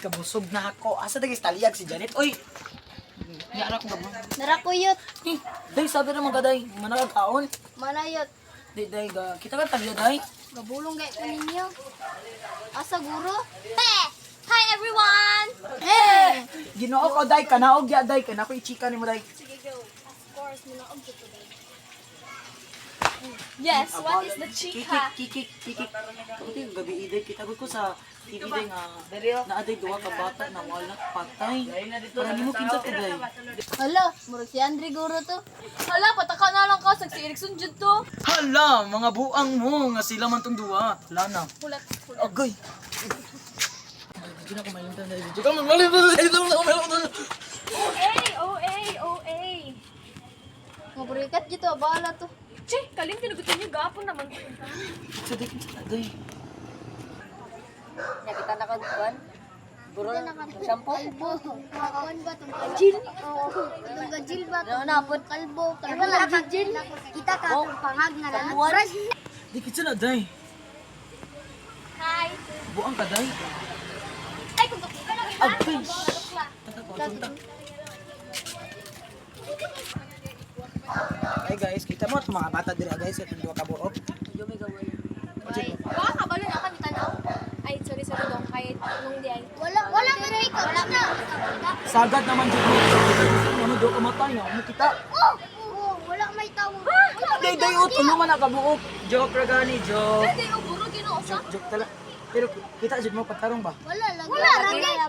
kabusog na ako. Asa dagis taliyag si Janet? Oy. Yara ko gabon. Narakuyot. Day sabi na mga day, managkaon. Manayot. Day ga. Kita ka taliyag day. Gabulong gay ko ninyo. Asa guro? Hi everyone! Ginoo ko day kanaog ya day kana ko i-chika nimo day. Sige go. Of course, minaog ko today. Yes, what is the chika? Kikik. Okay, gabi iday kita ko sa TV day nga. Na aday duha ka bata na wala patay. Para nimo kinsa ka day. Hala, murag si Andre guro to. Hala, pataka na lang ka sa si Erickson jud to. Hala, mga buang mo nga sila man tong duha. Wala na. Kulat. Agay. Hindi na ko malimtan na video. Come on, malimtan. OA. Maburikat dito, abala to. Che, kaling tinagutin niyo gapon naman. Sa dikin sa day. Nakita na kan. Burol, shampoo. Kalbo. Kakuan ba itong kalbo? Gil. Oo. Itong gajil ba? Ano na po? Kalbo. Kalbo lang gajil. Kita ka itong pangag na lang. Dikit sa na day. Hi. Buang ka day. Ay, kung kapita lang ina. Agay. Tata ko asunta. Hey guys, kita mo at mga bata dira guys, itong duha ka buok. Ay, baka kabalo na kan itanaw. Ay, sorry dong. Kahit nung di ay. Wala man rin ikaw. Wala na. Sagad naman jud mo. Ano do ka matay na mo kita. Oh, wala may tao. Day ut kuno man ka buok. Joke ra gani, joke. Hindi, buro ginoo sa. Joke tala. Pero kita jud mo patarong ba? Wala lagi.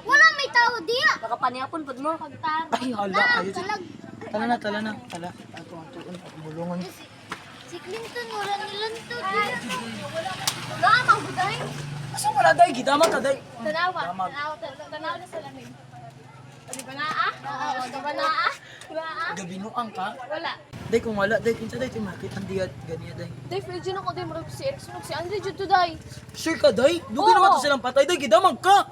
Wala may tao diya. Nakapaniapon pud mo. Pagtar. Ay hala, ayo jud. Talag. Tala na. Tala. Ato ang tuon bulungan. Si Clinton, wala nilang to diya. Namang buday. Asa man na day gidama ka day. Tanawa. Damag. Tanaw na sa lamin. Di ba na ah? Oo, di ba na ah? Wala ah? Gabinuang ka. Wala. Day kung wala day kinsa day timakit ang diad ganiya day. Day, feel dyan ako. Day, marag si Erickson. Si Andre dyan to, day. Sure ka day? Dugi naman to silang patay day gidamag ka.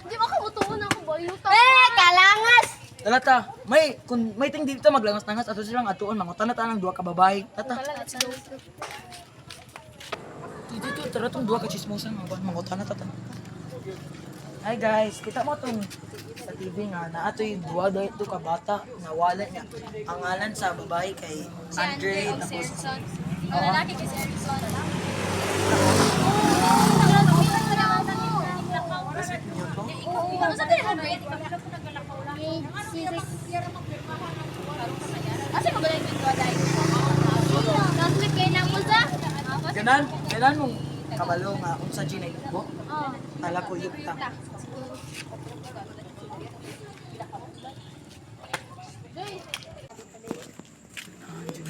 Di ba kamutuon ako ba? Yuta. Kalangas! Tala ta, kung may ting dito maglangas-langas ato silang atuon mangutan na ta ng duha ka babae. Tata. Let's go. Dito tara tong duha ka chismosa nga mangutan na ta. Hi guys, kita mo tong sa TV nga na atoy duha daw ito ka bata nawala niya. Ang ngalan sa babae kay Si Andre Andre o si tapos Erickson. Ang lalaki kay si Erickson. Ano sa tayo mo? Asa mo galing yung day? Naslik kayo na mo sa? ganan mong kabalo nga unsa ginay ko. Oo. Tala ko yukta.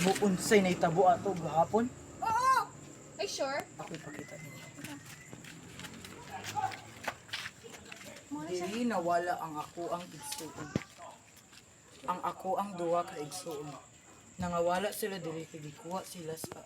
Mo unsay na itabo ato gahapon. Oo. Ay, sure? Ako ipakita niyo. Dili nawala ang ako ang igsuon. Ang ako ang duwa ka igsuon. Nangawala sila dili kay gikuha sila sa